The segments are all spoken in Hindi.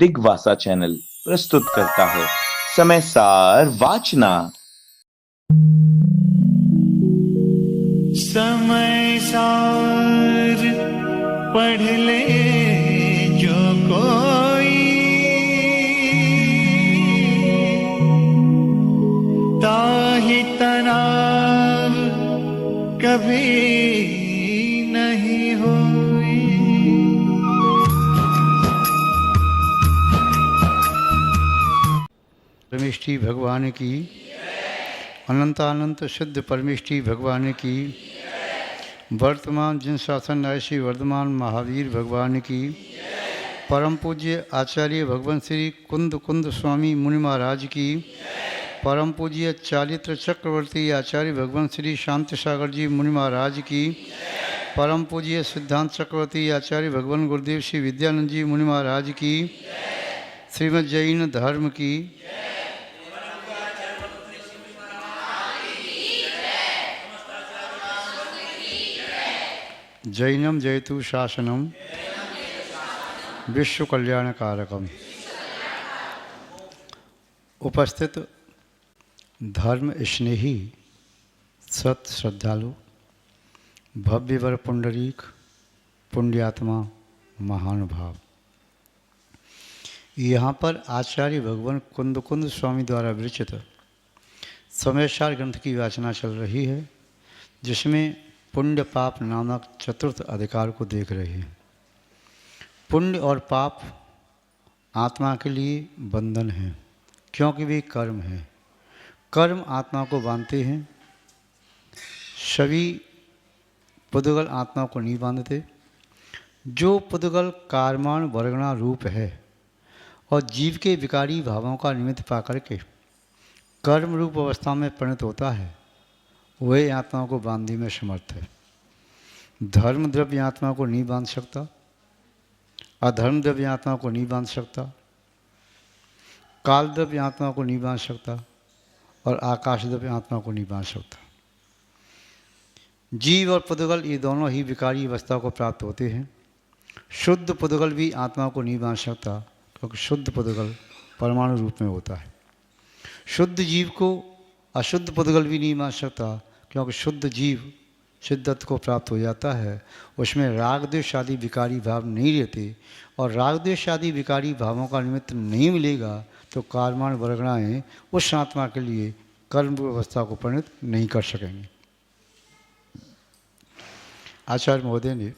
दिग्वासा चैनल प्रस्तुत करता है समय सार वाचना। समय सार पढ़ ले जो कोई, ताहि तनाव कभी नहीं होई। परमेष्ठी भगवान की, अनंतानंत शुद्ध परमेष्ठी भगवान की, वर्तमान जिन शासन ऐसी वर्धमान महावीर भगवान की, परम पूज्य आचार्य भगवान श्री कुंद कुंद स्वामी मुनि महाराज की, परम पूज्य चारित्र चक्रवर्ती आचार्य भगवान श्री शांति सागर जी मुनि महाराज की, परम पूज्य सिद्धांत चक्रवर्ती आचार्य भगवान गुरुदेव श्री विद्यानंद जी मुनि महाराज की, श्रीमद जैन धर्म की, जैनम जयतु शासनम विश्व कल्याणकारकम। उपस्थित धर्म स्नेही सत श्रद्धालु, भव्यवर पुंडरीक पुण्यात्मा महानुभाव, यहाँ पर आचार्य भगवान कुंद कुंद स्वामी द्वारा विरचित समयसार ग्रंथ की वाचना चल रही है, जिसमें पुण्य पाप नामक चतुर्थ अधिकार को देख रहे हैं। पुण्य और पाप आत्मा के लिए बंधन है, क्योंकि वे कर्म हैं। कर्म आत्मा को बांधते हैं, सभी पुद्गल आत्मा को नहीं बांधते। जो पुद्गल कार्माण वर्गणा रूप है और जीव के विकारी भावों का निमित्त पाकर के कर्म रूप अवस्था में परिणत होता है, वह आत्मा को बांधने में समर्थ है। धर्म द्रव्य आत्मा को नहीं बांध सकता, अधर्म द्रव्य आत्मा को नहीं बांध सकता, काल द्रव्य आत्मा को नहीं बांध सकता और आकाश द्रव्य आत्मा को नहीं बांध सकता। जीव और पुद्गल ये दोनों ही विकारी अवस्था को प्राप्त होते हैं। शुद्ध पुद्गल भी आत्मा को नहीं बांध सकता, क्योंकि शुद्ध पुद्गल परमाणु रूप में होता है। शुद्ध जीव को अशुद्ध पुद्गल भी नहीं मान सकता, क्योंकि शुद्ध जीव सिद्धत्व को प्राप्त हो जाता है। उसमें राग द्वेष आदि विकारी भाव नहीं रहते, और राग द्वेष आदि विकारी भावों का निमित्त नहीं मिलेगा तो कार्माण वर्गणाएँ उस आत्मा के लिए कर्म व्यवस्था को परिणत नहीं कर सकेंगे। आचार्य महोदय ने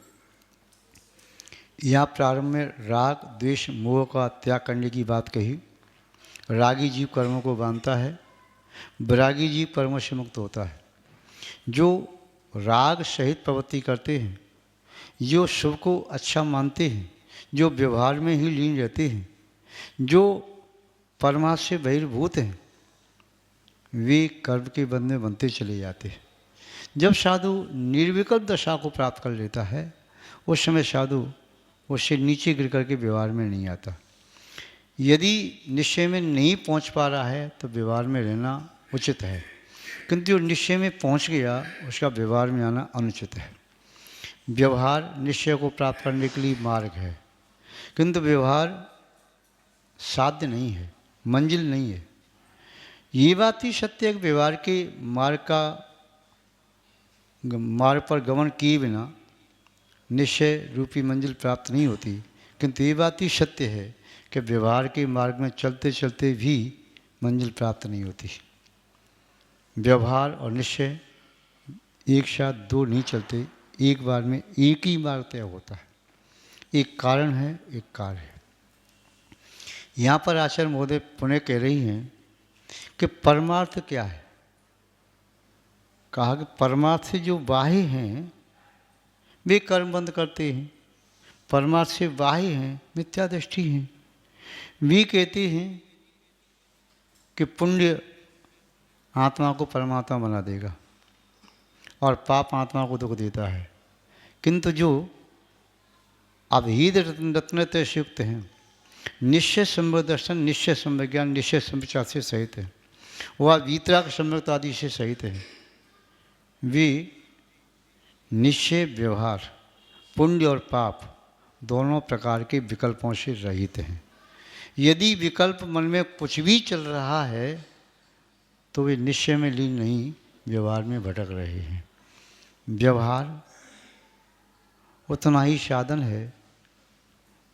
यहाँ प्रारंभ में राग द्वेष मोह का त्याग करने की बात कही। रागी जीव कर्मों को बांधता है, वैरागी जीव कर्मों से मुक्त होता है। जो राग सहित प्रवृत्ति करते हैं, जो शुभ को अच्छा मानते हैं, जो व्यवहार में ही लीन रहते हैं, जो परमात्मा से बहिर्भूत हैं, वे कर्म के बंध में बनते चले जाते हैं। जब साधु निर्विकल्प दशा को प्राप्त कर लेता है, उस समय साधु उससे नीचे गिर करके व्यवहार में नहीं आता। यदि निश्चय में नहीं पहुंच पा रहा है तो व्यवहार में रहना उचित है, किंतु जो निश्चय में पहुंच गया उसका व्यवहार में आना अनुचित है। व्यवहार निश्चय को प्राप्त करने के लिए मार्ग है, किंतु व्यवहार साध्य नहीं है, मंजिल नहीं है। ये बात ही सत्य है कि व्यवहार के मार्ग पर गमन किए बिना निश्चय रूपी मंजिल प्राप्त नहीं होती। किंतु ये बात ही सत्य है कि व्यवहार के मार्ग में चलते चलते भी मंजिल प्राप्त नहीं होती। व्यवहार और निश्चय एक साथ दो नहीं चलते, एक बार में एक ही मार्ग तय होता है। एक कारण है, एक कार्य है। यहाँ पर आचार्य महोदय पुनः कह रही हैं कि परमार्थ क्या है। कहा कि परमार्थ से जो बाह्य हैं वे कर्म बंद करते हैं, परमार्थ से बाह्य हैं मिथ्या दृष्टि हैं। वे कहते हैं कि पुण्य आत्मा को परमात्मा बना देगा और पाप आत्मा को दुख देता है, किंतु जो अभेद रत्नत्रय से युक्त हैं, निश्चय संबंध दर्शन, निश्चय संविज्ञान, निश्चय संविचार से सहित है, वह वीतराग संयुक्त आदि से सहित है, वे निश्चय व्यवहार, पुण्य और पाप दोनों प्रकार के विकल्पों से रहित हैं। यदि विकल्प मन में कुछ भी चल रहा है तो वे निश्चय में लीन नहीं, व्यवहार में भटक रहे हैं। व्यवहार उतना ही साधन है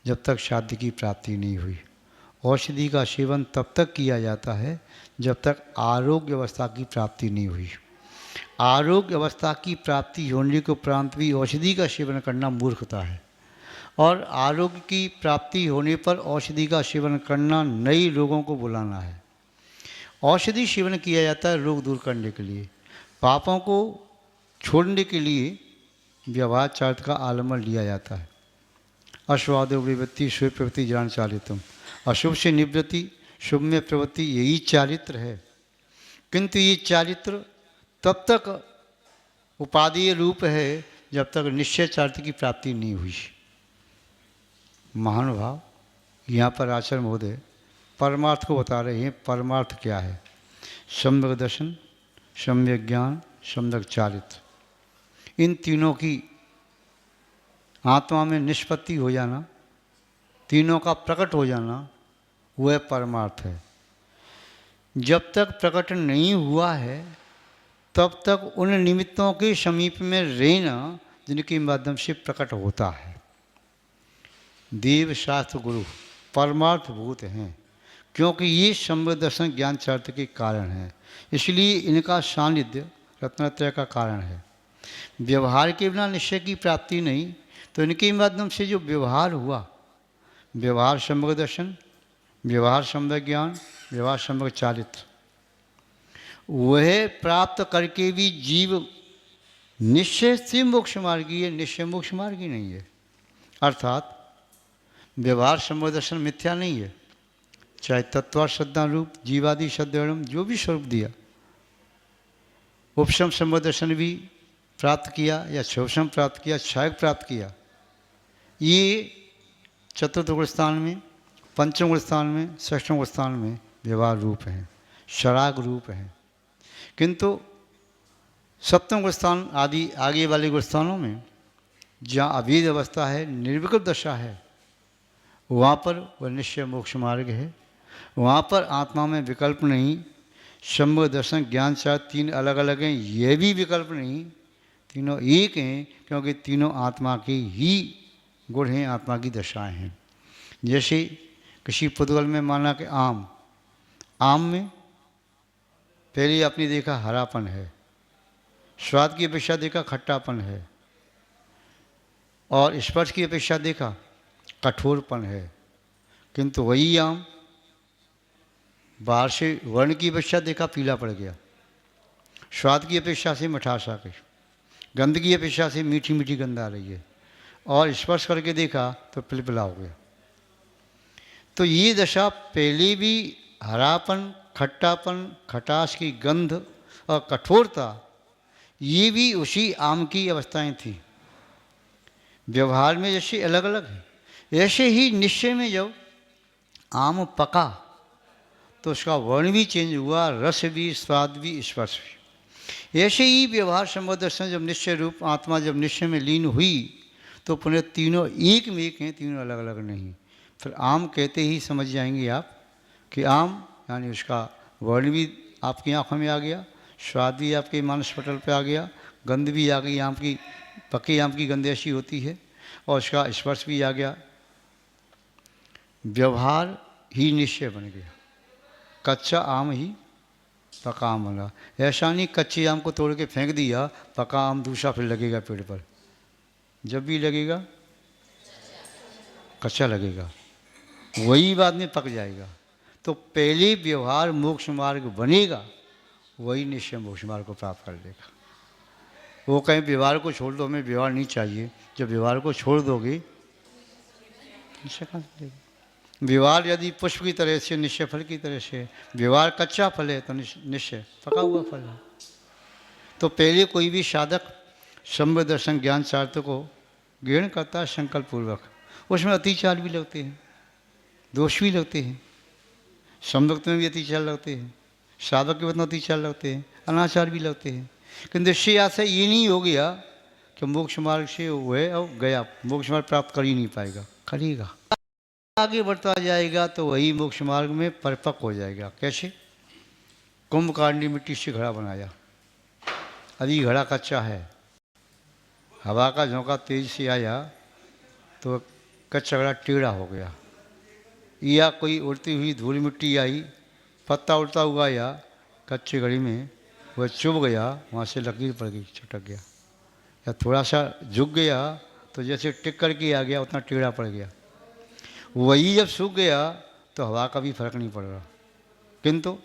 जब तक शादी की प्राप्ति नहीं हुई। औषधि का सेवन तब तक किया जाता है जब तक आरोग्य अवस्था की प्राप्ति नहीं हुई। आरोग्य अवस्था की प्राप्ति होने के उपरांत भी औषधि का सेवन करना मूर्खता है, और आरोग्य की प्राप्ति होने पर औषधि का सेवन करना नए रोगों को बुलाना है। औषधि सेवन किया जाता है रोग दूर करने के लिए, पापों को छोड़ने के लिए व्यवहार चारित्र का आलम्बन लिया जाता है। अश्वादो विवृत्ति शुभ प्रवृत्ति जान चालितम, अशुभ से निवृत्ति, शुभ में प्रवृत्ति, यही चारित्र है। किंतु ये चारित्र तब तक उपादेय रूप है जब तक निश्चय चारित्र की प्राप्ति नहीं हुई। महानुभाव, यहाँ पर आचार्य महोदय परमार्थ को बता रहे हैं। परमार्थ क्या है? सम्यक दर्शन, सम्यक ज्ञान, सम्यक चारित्र, इन तीनों की आत्मा में निष्पत्ति हो जाना, तीनों का प्रकट हो जाना, वह परमार्थ है। जब तक प्रकट नहीं हुआ है तब तक उन निमित्तों के समीप में रहना जिनके माध्यम से प्रकट होता है। देव शास्त्र गुरु परमार्थ भूत हैं, क्योंकि ये सम्यक दर्शन ज्ञान चारित्र के कारण हैं, इसलिए इनका सानिध्य रत्नत्रय का कारण है। व्यवहार के बिना निश्चय की प्राप्ति नहीं, तो इनके माध्यम से जो व्यवहार हुआ, व्यवहार सम्यक दर्शन, व्यवहार सम्यक ज्ञान, व्यवहार सम्यक चारित्र, वह प्राप्त करके भी जीव निश्चय से मोक्ष मार्गी है, निश्चय मोक्ष मार्गी नहीं है। अर्थात व्यवहार सम्यक दर्शन मिथ्या नहीं है, चाहे तत्व श्रद्धा रूप जीवादि शब्द जो भी स्वरूप दिया, उपशम सम्यक दर्शन भी प्राप्त किया या शोषम प्राप्त किया, क्षायक प्राप्त किया, ये चतुर्थ गुण स्थान में, पंचम गुण स्थान में, षष्ठम गुण स्थान में व्यवहार रूप हैं, शराग रूप हैं। किंतु सप्तम गुण स्थान आदि आगे वाले गुण स्थानों में जहाँ अभेद अवस्था है, निर्विकल्प दशा है, वहाँ पर वह निश्चय मोक्ष मार्ग है। वहाँ पर आत्मा में विकल्प नहीं, सम्यक दर्शन ज्ञान चार तीन अलग अलग हैं, ये भी विकल्प नहीं, तीनों एक हैं, क्योंकि तीनों आत्मा के ही गुण हैं, आत्मा की दशाएं हैं। जैसे किसी पुद्गल में माना कि आम में पहले आपने देखा हरापन है, स्वाद की अपेक्षा देखा खट्टापन है, और स्पर्श की अपेक्षा देखा कठोरपन है। किंतु वही आम बाहर से वर्ण की अपेक्षा देखा पीला पड़ गया, स्वाद की अपेक्षा से मिठास आ गई, गंध की अपेक्षा से मीठी मीठी गंध आ रही है, और स्पर्श करके देखा तो पिलपिला हो गया। तो ये दशा पहले भी हरापन, खट्टापन, खटास की गंध और कठोरता, ये भी उसी आम की अवस्थाएं थी। व्यवहार में जैसे अलग अलग है, ऐसे ही निश्चय में जब आम पका तो उसका वर्ण भी चेंज हुआ, रस भी, स्वाद भी, स्पर्श भी। ऐसे ही व्यवहार सम्यक दर्शन जब निश्चय रूप आत्मा जब निश्चय में लीन हुई तो पुनः तीनों एक में एक हैं, तीनों अलग अलग नहीं। फिर आम कहते ही समझ जाएंगे आप कि आम यानी उसका वर्ण भी आपकी आँखों में आ गया, स्वाद भी आपके मानस पटल पे आ गया, गंध भी आ गई आम की, पके आम की गंध ऐसी होती है, और उसका स्पर्श भी आ गया। व्यवहार ही निश्चय बन गया, कच्चा आम ही पका आम बना। ऐसा नहीं कच्चे आम को तोड़ के फेंक दिया, पका आम दूसरा फिर लगेगा पेड़ पर, जब भी लगेगा कच्चा लगेगा, वही बाद में पक जाएगा। तो पहले व्यवहार मोक्ष मार्ग बनेगा, वही निश्चय मोक्ष मार्ग को प्राप्त कर लेगा। वो कहीं व्यवहार को छोड़ दो, हमें व्यवहार नहीं चाहिए, जब व्यवहार को छोड़ दोगे निश्चय कहाँ से लेगा? व्यवहार यदि पुष्प की तरह से, निश्चय फल की तरह से, व्यवहार कच्चा फल है तो निश्चय पका हुआ फल है। तो पहले कोई भी साधक सम्यक दर्शन ज्ञान चारित्र को ग्रहण करता है संकल्प पूर्वक, उसमें अतिचार भी लगते हैं, दोष भी लगते हैं, सम्यक में भी अतिचार लगते हैं, साधक के वतन अतिचार लगते हैं, अनाचार भी लगते हैं। किंतु इससे आशा ये नहीं हो गया कि मोक्ष मार्ग से वह अब गया, मोक्ष मार्ग प्राप्त कर ही नहीं पाएगा, करेगा। आगे बढ़ता जाएगा तो वही मोक्ष मार्ग में परिपक्व हो जाएगा। कैसे? कुंभकांडी मिट्टी से घड़ा बनाया, अभी घड़ा कच्चा है, हवा का झोंका तेज से आया तो कच्चा घड़ा टेढ़ा हो गया, या कोई उड़ती हुई धूल मिट्टी आई, पत्ता उड़ता हुआ आया कच्चे घड़ी में, वह चुभ गया, वहाँ से लकीर पड़ गई, छटक गया, या थोड़ा सा झुक गया तो जैसे टिक करके आ गया उतना टेढ़ा पड़ गया। वही जब सूख गया तो हवा का भी फर्क नहीं पड़ रहा, किंतु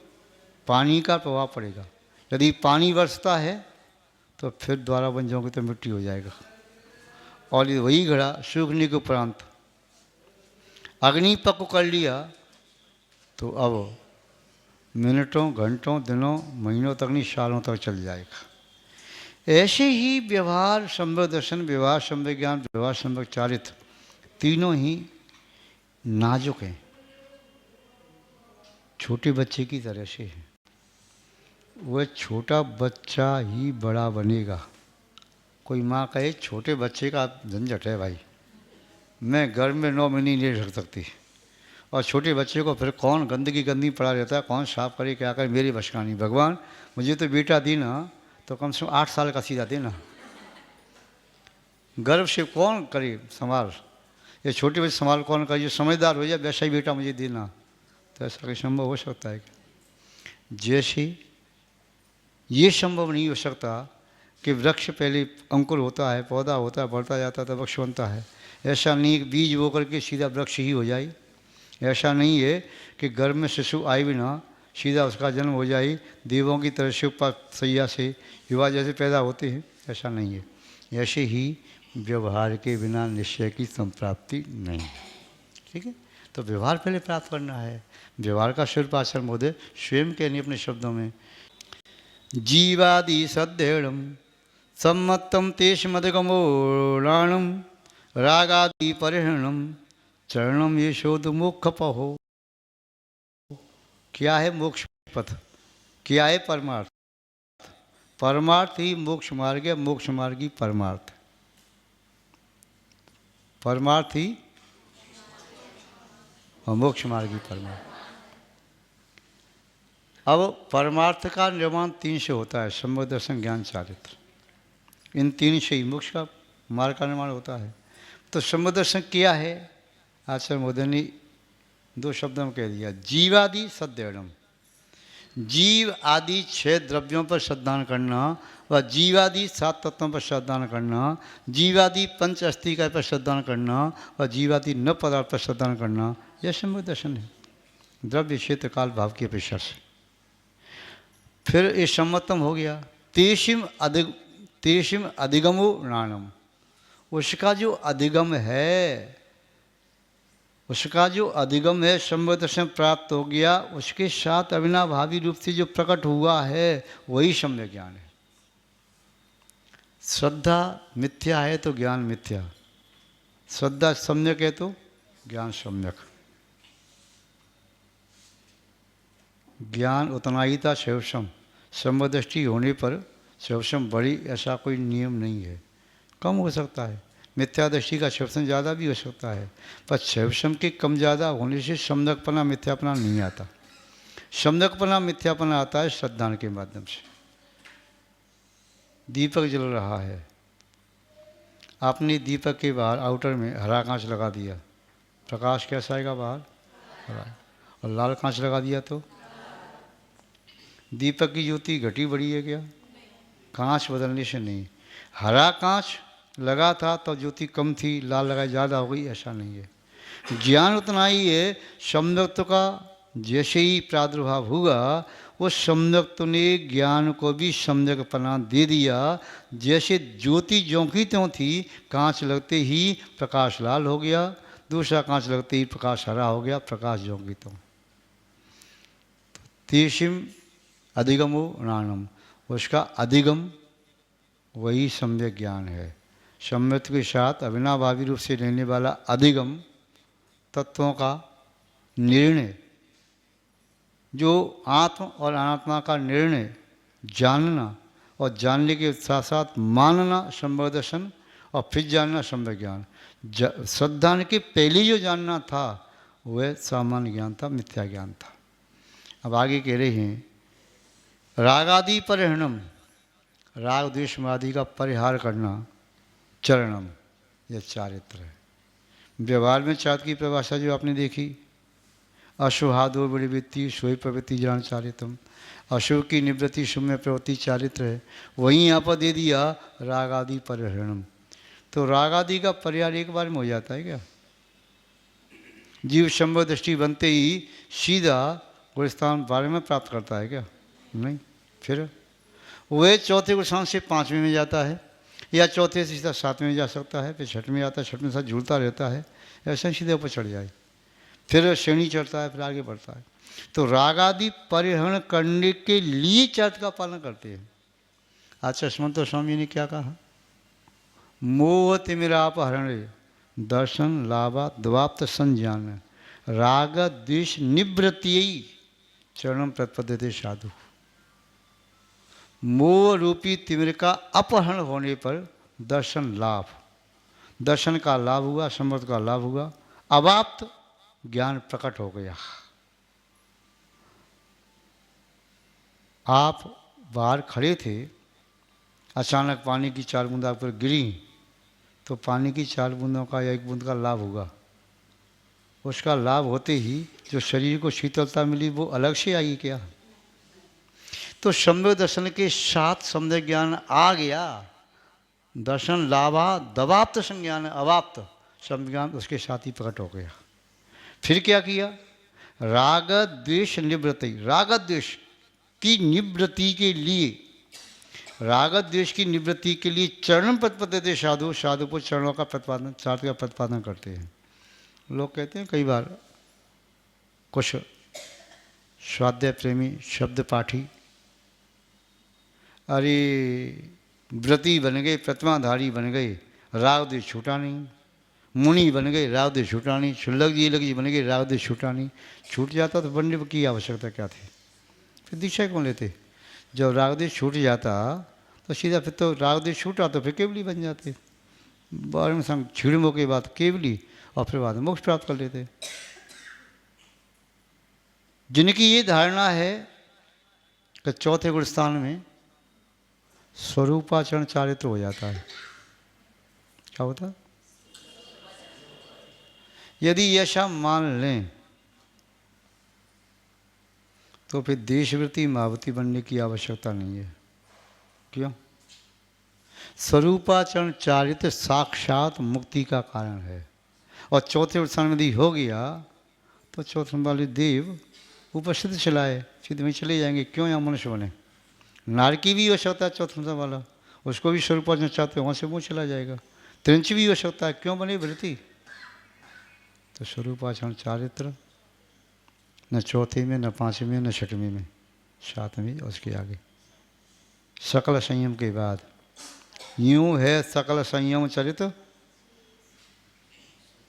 पानी का प्रभाव पड़ेगा। यदि पानी बरसता है तो फिर दोबारा बन जाओगे तो मिट्टी हो जाएगा। और वही घड़ा सूखने के उपरांत अग्नि पक्व कर लिया तो अब मिनटों, घंटों, दिनों, महीनों तक नहीं, सालों तक चल जाएगा। ऐसे ही व्यवहार सम्यक दर्शन, व्यवहार सम्यक ज्ञान, व्यवहार सम्यक चारित्र, तीनों ही नाजुक हैं, छोटे बच्चे की तरह से है। वह छोटा बच्चा ही बड़ा बनेगा। कोई माँ कहे छोटे बच्चे का झंझट है भाई, मैं घर में 9 महीने नहीं रख सकती, और छोटे बच्चे को फिर कौन गंदगी पड़ा रहता है, कौन साफ करे क्या करे, मेरी बस का नहीं। भगवान मुझे तो बेटा देना तो कम से कम 8 साल का सीधा देना, गर्व से कौन करे संभाल, ये छोटे बच्चे संभाल कौन करे, जो समझदार हो जाए वैसा ही बेटा मुझे देना, तो ऐसा कोई संभव हो सकता है क्या? जैसे ये संभव नहीं हो सकता कि वृक्ष पहले अंकुर होता है, पौधा होता है, बढ़ता जाता है तो वृक्ष बनता है, ऐसा नहीं कि बीज बो करके सीधा वृक्ष ही हो जाए। ऐसा नहीं है कि गर्भ में शिशु आए बिना सीधा उसका जन्म हो जाए, देवों की तरह से ऊपर सैया से युवा जैसे पैदा होते हैं, ऐसा नहीं है। ऐसे ही व्यवहार के बिना निश्चय की संप्राप्ति नहीं है। ठीक है, तो व्यवहार पहले प्राप्त करना है। व्यवहार का स्वरूप आचार्य महोदय स्वयं कहने अपने शब्दों में, जीवादि सद्यणम सम्मतम तेष मदगमोराणम रागादि परिहरणम चरणम ये शोध मोक्ष पहो। क्या है मोक्ष पथ? क्या है परमार्थ? परमार्थ ही मोक्ष मार्ग है, मोक्ष मार्ग ही परमार्थ। परमार्थ ही और मोक्ष मार्ग ही परमार्थ। अब परमार्थ का निर्माण 3 से होता है, सम्यक दर्शन, ज्ञान, चारित्र। इन 3 से ही मोक्ष का मार्ग का निर्माण होता है। तो सम्यक दर्शन क्या है? आचार्य महोदय ने 2 शब्दों में कह दिया, जीवादि सद्यणम। जीव आदि 6 द्रव्यों पर श्रद्धान करना, व जीवादि 7 तत्वों पर श्रद्धान करना, जीवादि पंच अस्थिका पर श्रद्धान करना, व जीवादि 9 पदार्थ पर श्रद्धान करना, यह सम्यक दर्शन है, द्रव्य क्षेत्र काल भाव की अपेक्षा से। फिर ये सम्मतम हो गया। तेषिम अधिगमो नाणम, उसका जो अधिगम है, उसका जो अधिगम है, सम्यक दर्शन प्राप्त हो गया, उसके साथ अविनाभावी रूप से जो प्रकट हुआ है वही सम्यक ज्ञान है। श्रद्धा मिथ्या है तो ज्ञान मिथ्या, श्रद्धा सम्यक है तो ज्ञान सम्यक। ज्ञान उतना ही था शैवसम, सम्यक दृष्टि होने पर शैवसम बड़ी, ऐसा कोई नियम नहीं है, कम हो सकता है। मिथ्या दृष्टि का शैवसम ज़्यादा भी हो सकता है, पर शैवसम के कम ज़्यादा होने से सम्यकपना मिथ्यापना नहीं आता। सम्यकपना मिथ्यापना आता है श्रद्धान के माध्यम से। दीपक जल रहा है, आपने दीपक के बाहर आउटर में हरा कांच लगा दिया, प्रकाश कैसा आएगा बाहर? हरा। और लाल कांच लगा दिया तो दीपक की ज्योति घटी बढ़ी है क्या? कांच बदलने से नहीं। हरा कांच लगा था तो ज्योति कम थी, लाल लगाई ज़्यादा हो गई, ऐसा नहीं है। ज्ञान उतना ही है, सम्यक्त्व का जैसे ही प्रादुर्भाव हुआ वो सम्यक्त्व ने ज्ञान को भी सम्यकपना दे दिया। जैसे ज्योति ज्यों की त्यों थी, कांच लगते ही प्रकाश लाल हो गया, दूसरा कांच लगते ही प्रकाश हरा हो गया, प्रकाश ज्यों की त्यों। तेषिम अधिगमो नाणम, उसका अधिगम वही सम्यक ज्ञान है। सम्यक्त्व के साथ अविनाभावी रूप से रहने वाला अधिगम तत्वों का निर्णय, जो आत्म और अनात्मा का निर्णय जानना, और जानने के साथ साथ मानना सम्यक दर्शन, और फिर जानना सम्यक ज्ञान। श्रद्धा के पहले जो जानना था वह सामान्य ज्ञान था, मिथ्या ज्ञान था। अब आगे कह रहे हैं रागादि परिहरणम, राग द्वेष आदि का परिहार करना चरणम, यह चारित्र है। व्यवहार में चारित्र की परिभाषा जो आपने देखी, अशुहादो विवृत्ति सोई प्रवृत्ति जान चारित्रम, अशुभ की निवृत्ति शुभ में प्रवृत्ति चारित्र है। वहीं यहाँ पर दे दिया रागादि परिहरणम। तो रागादि का परिहार एक बार में हो जाता है क्या? जीव शंभव दृष्टि बनते ही सीधा गुणस्थान 12 में प्राप्त करता है क्या? नहीं। फिर वह चौथे गुणस्थान से 5वें में जाता है, या चौथे से सीधा 7वें में जा सकता है, फिर 6वें में आता है, 6वें साथ जुड़ता रहता है, ऐसा सीधे ऊपर चढ़ जाए, फिर श्रेणी चढ़ता है, फिर आगे बढ़ता है। तो रागादि परिहरण करने के लिए चार्ट का पालन करते हैं। आचार्य सुमंत स्वामी ने क्या कहा? मोह तिमिरापहरण दर्शन लाभा द्वाप्त संज्ञान राग द्वेष निवृत्ति चरणम प्रत्यपद्यते साधु। मोह रूपी तिमिर का अपहरण होने पर दर्शन लाभ, दर्शन का लाभ हुआ, समर्थ का लाभ हुआ, अवाप्त ज्ञान प्रकट हो गया। आप बाहर खड़े थे, अचानक पानी की 4 बूंद आप पर गिरी, तो पानी की 4 बूंदों का या 1 बूंद का लाभ होगा। उसका लाभ होते ही जो शरीर को शीतलता मिली वो अलग से आई क्या? तो सम्य दर्शन के साथ सम्य ज्ञान आ गया, दर्शन लाभा दवाप्त संज्ञान अवाप्त सम्य ज्ञान उसके साथ ही प्रकट हो गया। फिर क्या किया? राग द्वेष निवृत्ति, राग द्वेष की निवृत्ति के लिए, राग द्वेष की निवृत्ति के लिए चरण प्रतिपद्यते साधु, साधु को चरणों का प्रतिपादन, चार्ट का प्रतिपादन करते हैं। लोग कहते हैं कई बार, कुछ स्वाध्याय प्रेमी शब्द पाठी, अरे व्रती बन गए, प्रतिमाधारी बन गए, राग द्वेष छूटा नहीं, मुनि बन गए, राग द्वेष छूटा नहीं, शुल्लक जी लग जी बन गए, राग द्वेष छूटा नहीं। छूट जाता तो बनने की आवश्यकता क्या थी? फिर दीक्षा कौन लेते? जब राग द्वेष छूट जाता तो सीधा फिर तो राग द्वेष छूटा तो फिर केवली बन जाते। बारे में संग छिड़मों के बाद केवली, और फिर बाद में मोक्ष प्राप्त कर लेते। जिनकी ये धारणा है कि चौथे गुणस्थान में स्वरूपाचरण चारित्र हो जाता है, क्या होता? यदि ऐसा मान लें तो फिर देशवृत्ति महावती बनने की आवश्यकता नहीं है। क्यों? स्वरूपाचरण चारित्र साक्षात मुक्ति का कारण है, और चौथे गुणस्थान में यदि हो गया तो चौथे वाले देव ऊपर सिद्ध चलाए, सिद्ध में चले जाएंगे। क्यों यहाँ मनुष्य बने? नारकी भी हो सकता है चौथा वाला, उसको भी स्वरूपाचरण चाहते वहाँ से मुँह चला जाएगा। त्रिंच भी हो सकता है, क्यों बने वृत्ति? तो स्वरूपाचरण चारित्र न चौथे में, न 5वें में, न 6वें में, 7वें और उसके आगे सकल संयम के बाद। यूँ है सकल संयम चरित्र,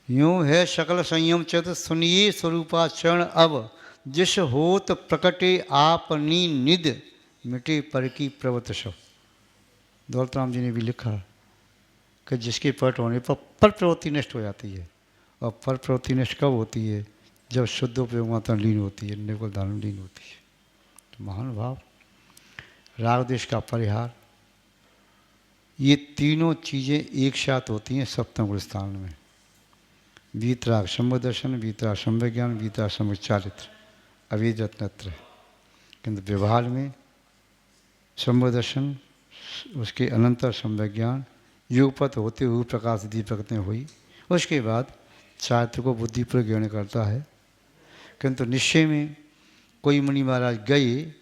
यूँ है सकल संयम चरित्र, सुनिए स्वरूपाचरण अब जिस होत प्रकटे आपनी निध मिटे पर की प्रवत सब। दौलतराम जी ने भी लिखा कि जिसके प्रकट होने पर प्रवृत्ति नष्ट हो जाती है, और प्रवृत्ति नष्ट कब होती है? जब शुद्ध उपयोग मात्रा लीन होती है, निर्गुण धारण लीन होती है। तो महान भाव, राग द्वेष का परिहार, ये तीनों चीज़ें एक साथ होती हैं सप्तम गुण स्थान में। वीतराग सम्यक दर्शन, वीतराग सम्यक ज्ञान, वीतराग सम्यक चारित्र, अवेद रत्नत्र। किंतु व्यवहार में सम्यक दर्शन, उसके अनंतर सम्यक ज्ञान, युगपत होते हुए प्रकाश दीपक में हुई, उसके बाद चारित्र को बुद्धि पर ग्रहण करता है। किंतु निश्चय में कोई मुनि महाराज गए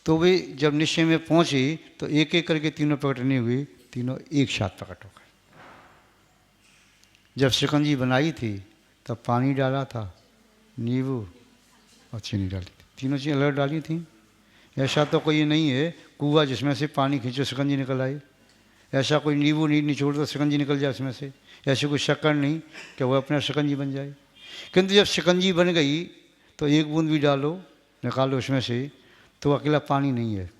तो वे जब निश्चय में पहुँचे तो एक एक करके तीनों प्रकट नहीं हुए, तीनों एक साथ प्रकट हो गए। जब शिकंजी बनाई थी तब पानी डाला था, नींबू और चीनी डाली थी, तीनों चीज़ें अलग डाली थी। ऐसा तो कोई नहीं है कुआं जिसमें से पानी खींचो शिकंजी निकल आई, ऐसा कोई नींबू नहीं निचोड़ तो शिकंजी निकल जाए उसमें से, ऐसी कोई शक्कर नहीं कि वह अपना शिकंजी बन जाए। किंतु जब शिकंजी बन गई तो एक बूंद भी डालो निकालो उसमें से तो अकेला पानी नहीं है,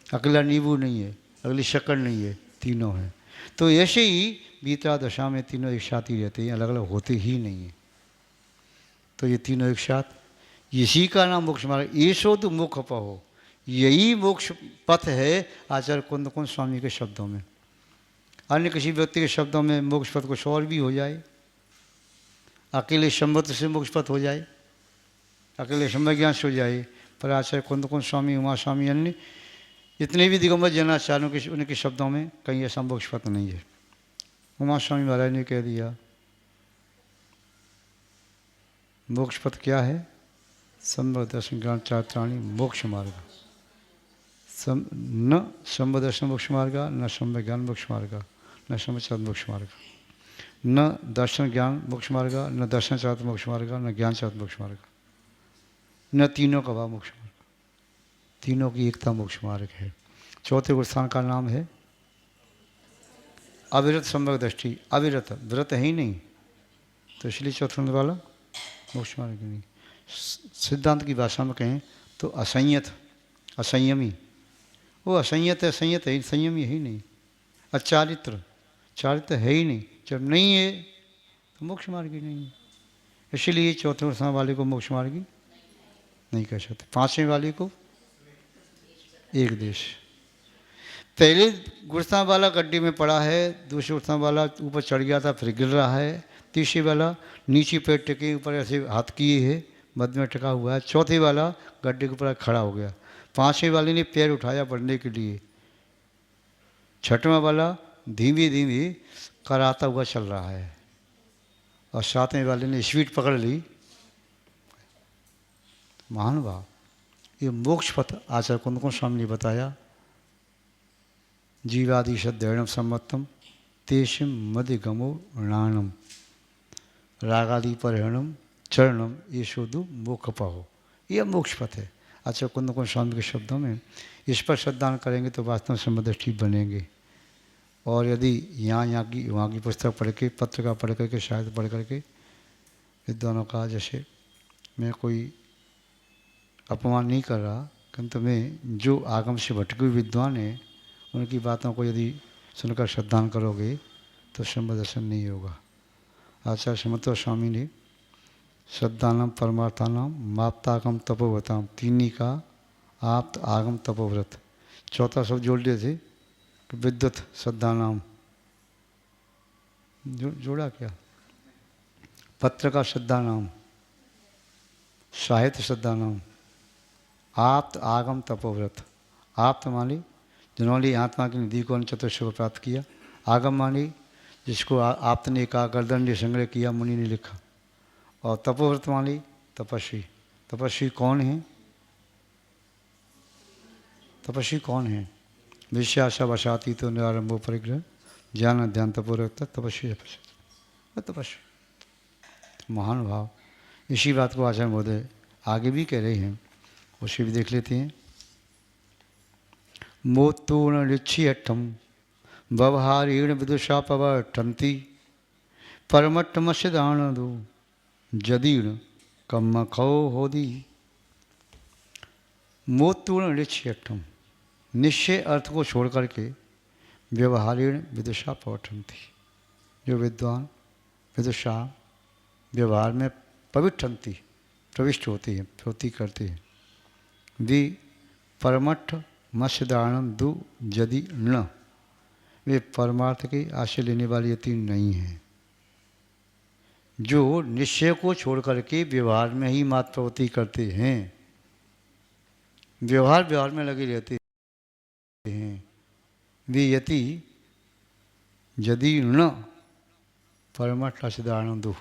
अकेला नींबू नहीं है, अगली शक्कर नहीं है, तीनों हैं। तो ऐसे ही बीता दशा में तीनों एक साथ ही रहते हैं, अलग अलग होते ही नहीं हैं। तो ये तीनों एक साथ, इसी का नाम मोक्ष मार्ग। ईशो तो मोक्ष पहो, यही मोक्ष पथ है आचार्य कुंद कुंज स्वामी के शब्दों में। अन्य किसी व्यक्ति के शब्दों में मोक्ष पथ कुछ और भी हो जाए, अकेले सम्मत से मोक्ष पथ हो जाए, अकेले समय ज्ञान से हो जाए, पर आचार्य कुंद कुंज स्वामी, उमा स्वामी, अन्य जितने भी दिगंबर जनाचार्यों के उनके शब्दों में कहीं ऐसा मोक्ष पथ नहीं है। उमा स्वामी महाराज ने कह दिया मोक्ष पथ क्या है? संभव दर्शन ज्ञान चात्राणी मोक्ष मार्ग। न संभव दर्शन मोक्ष मार्ग, न संभव ज्ञान मोक्ष मार्ग, न संभव मोक्ष मार्ग, न दर्शन ज्ञान मोक्ष मार्ग, न दर्शन चाहत मोक्ष मार्ग, न ज्ञान चाहत मोक्ष मार्ग, न तीनों का भाव मोक्ष मार्ग। तीनों की एकता मोक्ष मार्ग है। चौथे गुरस्थान का नाम है अविरत संभव दृष्टि। अविरत, व्रत है ही नहीं, तो इसलिए चौथे नंबर वाला मोक्ष मार्ग नहीं। सिद्धांत की भाषा में कहें तो असंयत, असंयमी, वो असंयत है, संयत है, संयमी है ही नहीं। अचारित्र, चारित्र है ही नहीं। जब नहीं है तो मोक्ष मार्ग ही नहीं है। इसलिए चौथे गुरस्थान वाले को मोक्ष मार्गी नहीं कह सकते। पांचवें वाले को एक देश। पहले गुरस्थान वाला गड्ढे में पड़ा है, दूसरे गुरस्थान वाला ऊपर चढ़ गया था फिर गिर रहा है, तीसरे वाला नीचे पैर टिके ऊपर ऐसे हाथ किए है, मध्य में टिका हुआ है, चौथे वाला गड्ढे के ऊपर खड़ा हो गया, पांचवें वाले ने पैर उठाया बढ़ने के लिए, छठवां वाला धीमे धीमे कराता हुआ चल रहा है, और सातवें वाले ने स्पीड पकड़ ली। महान भाव, ये मोक्ष पथ आचार्य कुंद कुंज स्वामी ने बताया। जीवादि सदैणम सम्मतम तेषम मध्य गमो नाणम रागादि परिहरणम चरणम ये शोधु मोक्ष पाहो। यह मोक्ष पथ है आचार्य कुंद कुंज स्वामी के शब्दों में। इस पर श्रद्धान करेंगे तो वास्तव में समदृष्टि बनेंगे। और यदि यहाँ की वहाँ की पुस्तक पढ़ के, पत्रिका पढ़ करके, शायद पढ़ करके विद्वानों का, जैसे मैं कोई अपमान नहीं कर रहा, किंतु मैं जो आगम से भटके हुए विद्वान हैं उनकी बातों को यदि सुनकर श्रद्धान करोगे तो संभव दर्शन नहीं होगा। आचार्य समर्थ स्वामी ने श्रद्धानम परमार्थानाम माप्तागम तपोव्रताम, तीनी का आप्त आगम तपोव्रत, चौथा सब जोड़ लिए थे कि विद्युत श्रद्धानाम जोड़ा क्या, पत्र का श्रद्धानाम, साहित्य श्रद्धानाम, आप्त आगम तपोव्रत। आप्त मानी जिन्होंने आत्मा की निधि को चतुर्थ को प्राप्त किया, आगम मानी जिसको आप्त ने कहा, गर्दन ने संग्रह किया, मुनि ने लिखा, और तपोव्रत मानी तपस्वी। तपस्वी कौन है? तपस्वी कौन है? विश्वासा वशाती तो निरारंभो परिग्रह ज्ञान ध्यान तपोव्रत तपस्वी तपस्वी। महान भाव। इसी बात को आचार्य महोदय आगे भी कह रहे हैं, उसे भी देख लेते हैं। मोतूर्ण लिच्छियठम व्यवहारेण विदुषा पवर्तन्ति परमट्टमस्यदानदो जदीर्ण कम्मखो होदी। मोतूर्ण लिच्छियठम, निश्चय अर्थ को छोड़ करके व्यवहारेण विदुषा पवर्तन्ति, जो विद्वान विदुषा व्यवहार में पवित्रंति प्रविष्ट होते हैं, प्रवृत्ति करते हैं, वे परमट्ठ मत्स्यदानम दु यदि न, वे परमार्थ के आश्रय लेने वाले यति नहीं हैं। जो निश्चय को छोड़ करके व्यवहार में ही मात्र प्रवृत्ति करते हैं, व्यवहार में लगे रहते हैं, वे यति यदि न परमट्ठ आश्रयदानम दु,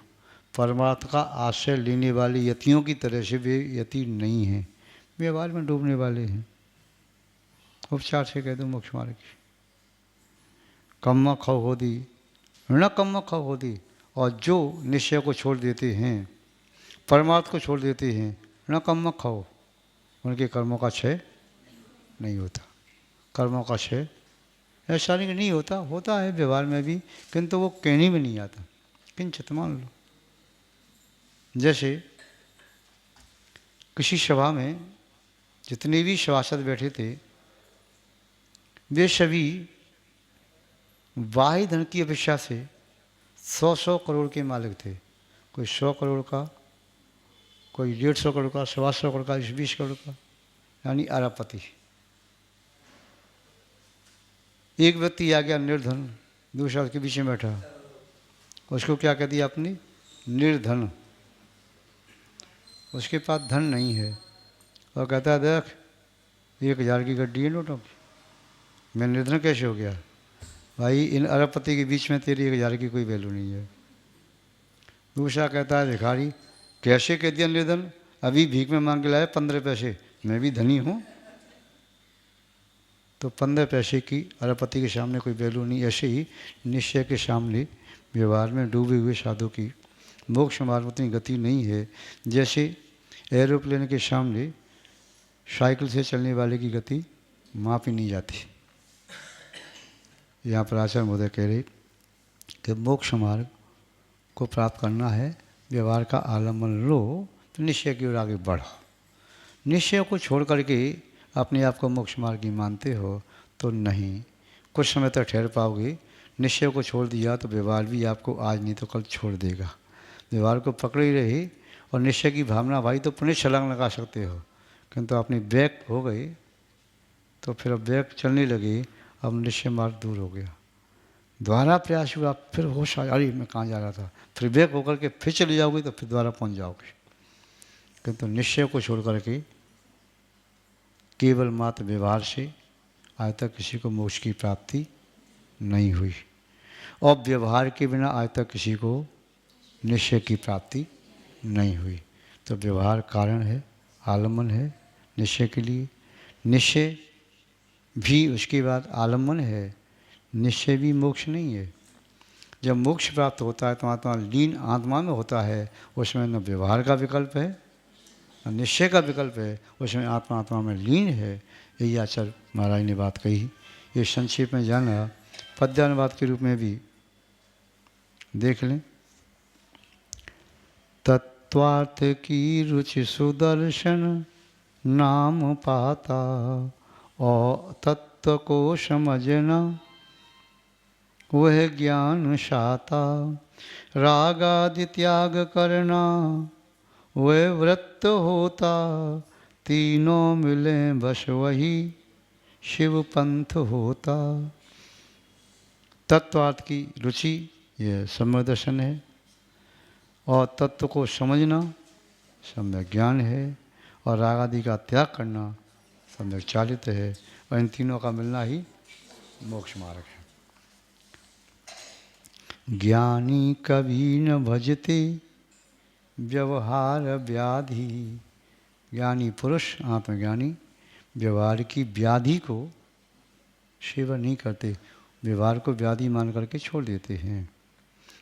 परमार्थ का आश्रय लेने वाले यतियों की तरह से वे यति नहीं हैं, व्यवहार में डूबने वाले हैं। उपचार से कह दो मोक्ष मार्ग की। कम्म खो होदी न कम्म खो होदी, और जो निश्चय को छोड़ देते हैं, परमार्थ को छोड़ देते हैं, न कम्म खो, उनके कर्मों का क्षय नहीं होता। कर्मों का क्षय ऐसा नहीं होता, होता है व्यवहार में भी, किंतु वो कहने में नहीं आता। किंचित मान लो, जैसे किसी सभा में जितने भी सभासद बैठे थे, वे सभी बाह्य धन की अपेक्षा से 100-100 करोड़ के मालिक थे। कोई 100 करोड़ का कोई 150 करोड़ का, 125 करोड़ का, 20 करोड़ का, यानी अरबपति। एक व्यक्ति आ गया निर्धन, दूसरा उसके बीच में बैठा, उसको क्या कह दिया आपने? निर्धन। उसके पास धन नहीं है और कहता है देख 1000 की गड्डी है नोटों की, मैं निर्धन कैसे हो गया? भाई इन अरबपति के बीच में तेरी 1000 की कोई वैल्यू नहीं है। दूसरा कहता है भिखारी, कैसे कह दिया निर्धन? अभी भीख में मांग के लाया 15 पैसे, मैं भी धनी हूँ। तो 15 पैसे की अरबपति के सामने कोई वैल्यू नहीं। ऐसे ही निश्चय के सामने व्यवहार में डूबे हुए साधु की मोक्ष मार्ग में उतनी गति नहीं है जैसे एरोप्लेन के सामने साइकिल से चलने वाले की गति मापी नहीं जाती। यहाँ पर आचार्य महोदय कह रहे कि मोक्ष मार्ग को प्राप्त करना है, व्यवहार का आलम्बन लो तो निश्चय की ओर आगे बढ़ो। निश्चय को छोड़ करके अपने आप को मोक्ष मार्ग ही मानते हो तो नहीं, कुछ समय तक ठहर पाओगे। निश्चय को छोड़ दिया तो व्यवहार भी आपको आज नहीं तो कल छोड़ देगा। व्यवहार को पकड़े ही रहे और निश्चय की भावना भाई तो पुनः छलांग लगा सकते हो, किंतु अपनी बैक हो गई तो फिर अब बैक चलने लगे, अब निश्चय मार्ग दूर हो गया। दोबारा प्रयास हुआ, फिर होश आया, अरे मैं कहाँ जा रहा था, फिर बैक होकर के फिर चले जाओगे तो फिर दोबारा पहुँच जाओगे। किंतु निश्चय को छोड़ करके केवल मात्र व्यवहार से आज तक किसी को मोक्ष की प्राप्ति नहीं हुई, और व्यवहार के बिना आज तक किसी को निश्चय की प्राप्ति नहीं हुई। तो व्यवहार कारण है, आलम्बन है निश्चय के लिए। निश्चय भी उसके बाद आलम्बन है, निश्चय भी मोक्ष नहीं है। जब मोक्ष प्राप्त होता है तो आत्मा लीन आत्मा में होता है, उसमें न व्यवहार का विकल्प है न निश्चय का विकल्प है, उसमें आत्मा आत्मा में लीन है। यही आचार्य महाराज ने बात कही। ये संक्षेप में जाना पद्यानुवाद के रूप में भी देख लें। तत्वार्थ की रुचि सुदर्शन नाम पाता, और तत्व को समझना वह ज्ञान शाता। राग आदि त्याग करना वह व्रत होता, तीनों मिले बस वही शिव पंथ होता। तत्वार्थ की रुचि यह सम्यक दर्शन है, और तत्व को समझना सम्यक ज्ञान है, और राग आदि का त्याग करना सम्यक चालित है, और इन तीनों का मिलना ही मोक्ष मार्ग है। ज्ञानी कभी न भजते व्यवहार व्याधि। ज्ञानी पुरुष आत्मज्ञानी व्यवहार की व्याधि को सेवा नहीं करते, व्यवहार को व्याधि मान करके छोड़ देते हैं।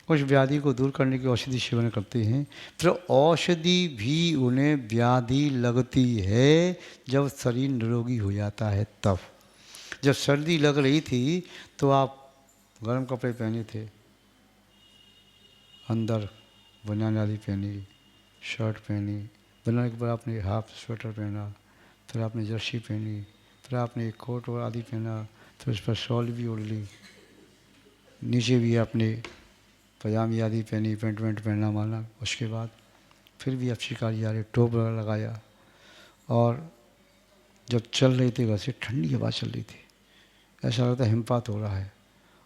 उस व्याधि को दूर करने की औषधि सेवन करते हैं, फिर औषधि भी उन्हें व्याधि लगती है जब शरीर निरोगी हो जाता है। तब जब सर्दी लग रही थी तो आप गर्म कपड़े पहने थे, अंदर बनियान आदि पहनी, शर्ट पहनी, बनाने के बाद आपने हाफ स्वेटर पहना, फिर आपने जर्सी पहनी, फिर आपने एक कोट और आदि पहना, फिर उस पर शॉल भी ओढ़ ली, नीचे भी आपने पजामी आदि पहनी, पेंट वेंट पहना माना। उसके बाद फिर भी आप शिकारी जा रहे, टोप लगाया, और जब चल रहे थे वैसे ठंडी हवा चल रही थी, ऐसा लगता हिमपात हो रहा है।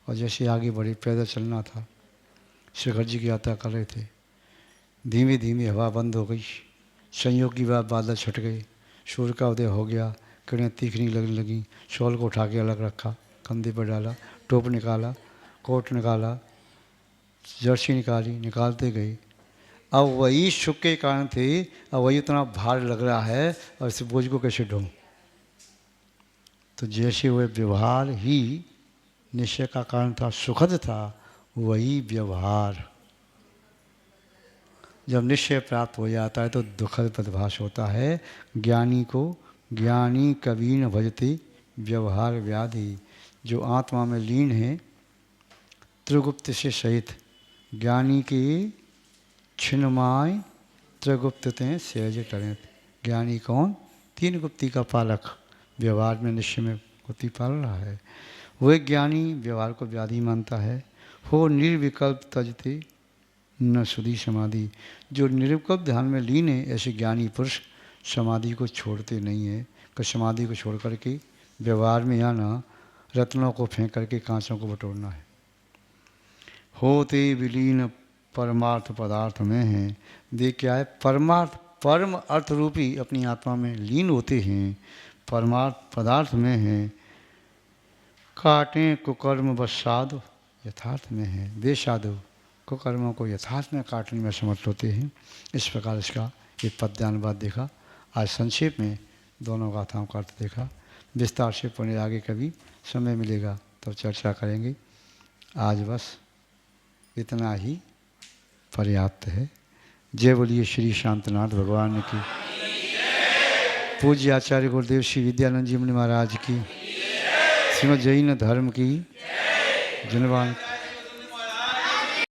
और जैसे आगे बढ़े, पैदल चलना था, शेखर जी की यात्रा कर रहे थे, धीमे धीमे हवा बंद हो गई, संयोग की बात बादल छट गए, सूर्य का उदय हो गया, किरणें तीखनी लगने लगी। शॉल को उठा के अलग रखा, कंधे पर डाला, टोप निकाला, कोट निकाला, जर्सी निकाली, निकालते गए। अब वही सुख के कारण थे, अब वही उतना भार लग रहा है, और इस बोझ को कैसे ढों। तो जैसे वह व्यवहार ही निश्चय का कारण था, सुखद था, वही व्यवहार जब निश्चय प्राप्त हो जाता है तो दुखद पदभास होता है। ज्ञानी को ज्ञानी कभी न भजते व्यवहार व्याधि। जो आत्मा में लीन है त्रिगुप्त से सहित, ज्ञानी के छिन्नमाय त्रिगुप्ततें सहज टरें। ज्ञानी कौन? 3 गुप्ती का पालक, व्यवहार में निश्चय में गुप्ती पाल रहा है। वह ज्ञानी व्यवहार को व्याधि मानता है। हो निर्विकल्प तजते न सुधी समाधि। जो निरुपद्रव ध्यान में लीन है ऐसे ज्ञानी पुरुष समाधि को छोड़ते नहीं है। कि समाधि को छोड़ करके व्यवहार में आना, रत्नों को फेंक करके कांचों को बटोरना है। होते विलीन परमार्थ पदार्थ में हैं। देख क्या है, परमार्थ परम अर्थ रूपी अपनी आत्मा में लीन होते हैं, परमार्थ पदार्थ में हैं। काटें कुकर्म बस साधु यथार्थ में है। वे साधु कुकर्मों को यथार्थ में काटने में समर्थ होते हैं। इस प्रकार इसका एक पद्यानुवाद देखा। आज संक्षेप में दोनों गाथाओं का अर्थ देखा। विस्तार से पढ़ने आगे कभी समय मिलेगा तब चर्चा करेंगे। आज बस इतना ही पर्याप्त है। जय बोलिए श्री शांतनाथ भगवान की। पूज्य आचार्य गुरुदेव श्री विद्यानंद जी मुनि महाराज की। श्रीमद् जैन धर्म की। धन्यवाद।